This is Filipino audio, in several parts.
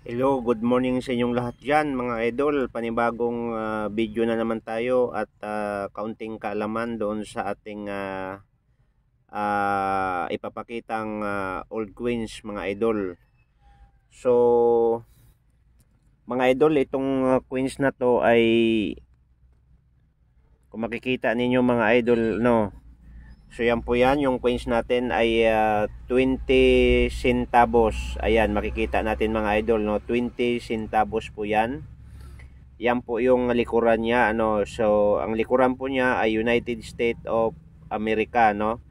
Hello, good morning sa inyong lahat dyan mga idol. Panibagong video na naman tayo at kaunting kaalaman doon sa ating ipapakitang old queens mga idol. So mga idol, itong queens na to ay kung makikita ninyo mga idol, no? So yan po yan, yung coins natin ay 20 centavos. Ayan, makikita natin mga idol, no? 20 centavos po yan. Yan po yung likuran niya, ano. So ang likuran po niya ay United States of America, no?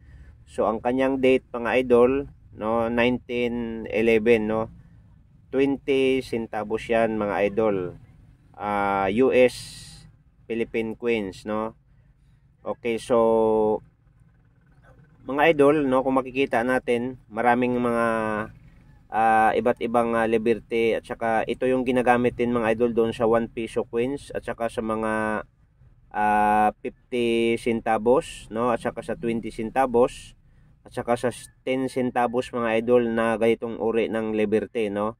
So ang kanyang date mga idol, no, 1911, no? 20 centavos yan mga idol. US Philippine coins, no? Okay, so mga idol, no, kung makikita natin, maraming mga iba't ibang liberty at saka ito yung ginagamit din mga idol doon sa 1 peso coins at saka sa mga 50 centavos, no, at saka sa 20 centavos at saka sa 10 centavos mga idol na ganitong uri ng liberty, no.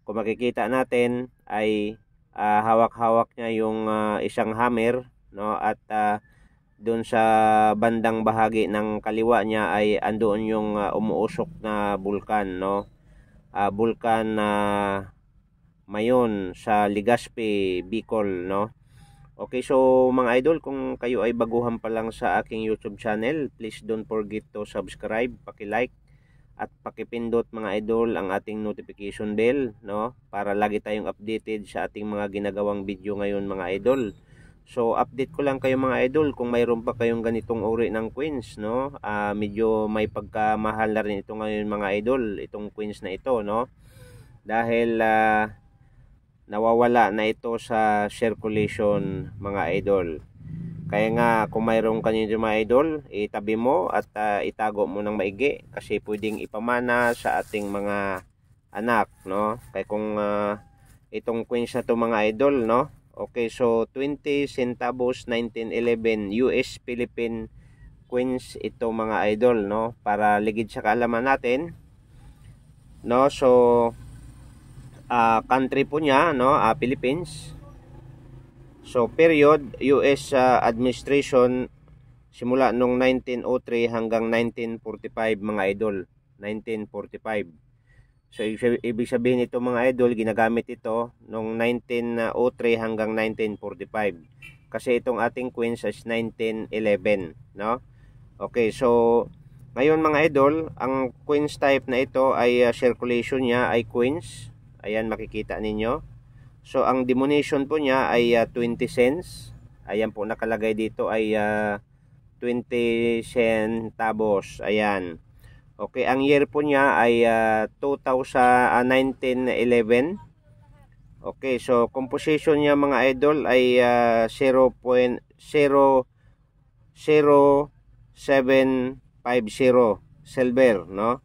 Kung makikita natin ay hawak-hawak niya yung isang hammer, no, at doon sa bandang bahagi ng kaliwa niya ay andoon yung umuusok na bulkan, no? Bulkan na Mayon sa Legazpi, Bicol, no? Okay, so mga idol, kung kayo ay baguhan pa lang sa aking YouTube channel, please don't forget to subscribe, paki-like at pakipindot mga idol ang ating notification bell, no? Para lagi tayong updated sa ating mga ginagawang video ngayon mga idol. So update ko lang kayo mga idol kung mayroon pa kayong ganitong uri ng coins, no. Medyo may pagkamahal na rin ito ngayon mga idol, itong coins na ito, no. Dahil nawawala na ito sa circulation mga idol. Kaya nga kung mayroon kanyo mga idol, itabi mo at itago mo ng maigi kasi pwedeng ipamana sa ating mga anak, no. Kaya kung itong coins na to mga idol, no. Okay, so 20 centavos 1911 US Philippine coins ito mga idol, no, para ligid sa kaalaman natin, no. So country po niya, no, Philippines. So period US administration simula nung 1903 hanggang 1945 mga idol, 1945. So ibig sabihin ito mga idol, ginagamit ito noong 1903 hanggang 1945. Kasi itong ating coins is 1911, no? Okay, so ngayon mga idol, ang coins type na ito ay circulation niya ay coins. Ayan, makikita ninyo. So ang denomination po niya ay 20 cents. Ayan po nakalagay dito ay 20 centavos. Ayan. Okay, ang year po niya ay 1911. Okay, so composition niya mga idol ay 0.00750 silver, no?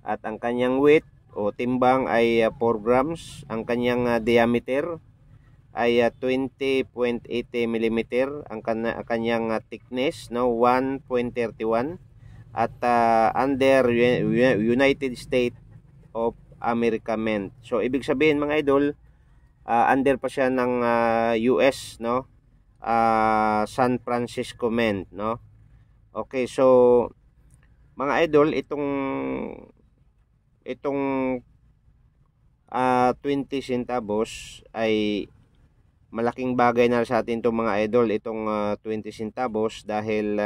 At ang kanyang weight o timbang ay 4 grams. Ang kanyang diameter ay 20.80 mm. Ang kanyang thickness, no, 1.31. At under United States of America Mint. So ibig sabihin mga idol, under pa siya ng US, no, San Francisco Mint, no. Okay, so mga idol, itong 20 centavos ay malaking bagay na sa atin itong mga idol, itong 20 centavos dahil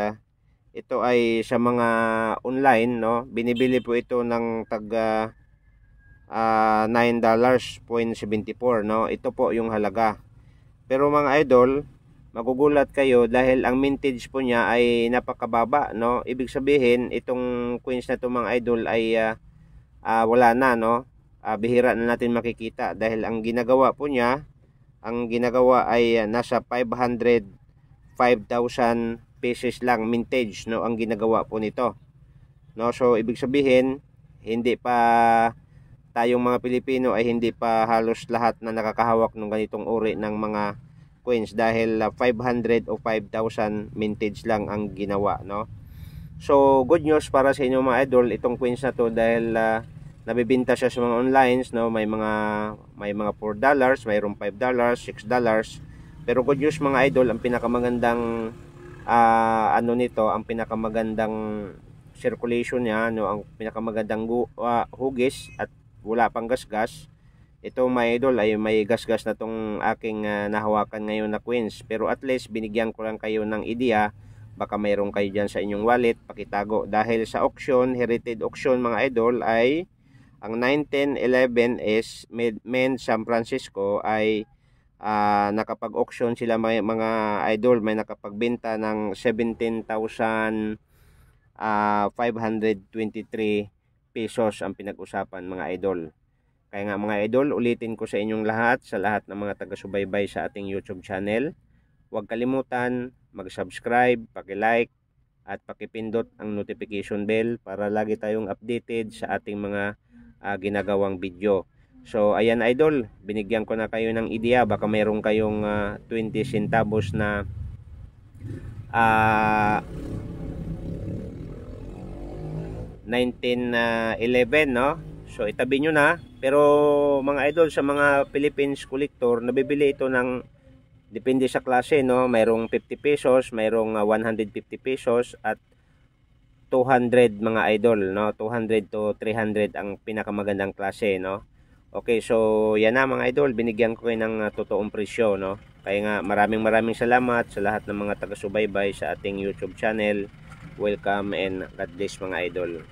ito ay sa mga online, no, binibili po ito ng taga $9.74, no. Ito po yung halaga. Pero mga idol, magugulat kayo dahil ang mintage po niya ay napakababa, no. Ibig sabihin itong coins na to mga idol ay wala na, no. Bihira na natin makikita dahil ang ginagawa po niya, ang ginagawa ay nasa 505,000 pesos lang mintage, no, ang ginagawa po nito, no. So ibig sabihin hindi pa tayong mga Pilipino ay hindi pa halos lahat na nakakahawak ng ganitong uri ng mga coins dahil 500 o 5,000 mintage lang ang ginawa, no. So good news para sa inyo mga idol itong coins na to dahil nabibenta siya sa mga onlines, no? May mga $4, mayroong $5, $6. Pero good news mga idol, ang pinakamagandang ano nito, ang pinakamagandang circulation niya, no, ang pinakamagandang hugis at wala pang gasgas. Ito mga idol ay may gasgas na tong aking nahawakan ngayon na coins, pero at least binigyan ko lang kayo ng idea. Baka mayroon kayo dyan sa inyong wallet, pakitago. Dahil sa auction, heritage auction mga idol, ay ang 91011 is Main San Francisco ay nakapag-auction sila mga idol, may nakapagbenta ng 17,523 pesos ang pinag-usapan mga idol. Kaya nga mga idol, ulitin ko sa inyong lahat, sa lahat ng mga taga-subaybay sa ating YouTube channel, huwag kalimutan mag-subscribe, paki-like at pakipindot ang notification bell para lagi tayong updated sa ating mga ginagawang video. So ayan idol, binigyan ko na kayo ng idea, baka mayroon kayong 20 centavos na 1911, no? So itabi nyo na. Pero mga idol, sa mga Philippines collector, nabibili ito ng depende sa klase, no? Mayroong 50 pesos, mayroong 150 pesos at 200 mga idol, no? 200 to 300 ang pinakamagandang klase, no? Okay, so yan na mga idol, binigyan ko kayo ng totoong presyo, no? Kaya nga maraming salamat sa lahat ng mga taga-subaybay sa ating YouTube channel. Welcome and God bless mga idol.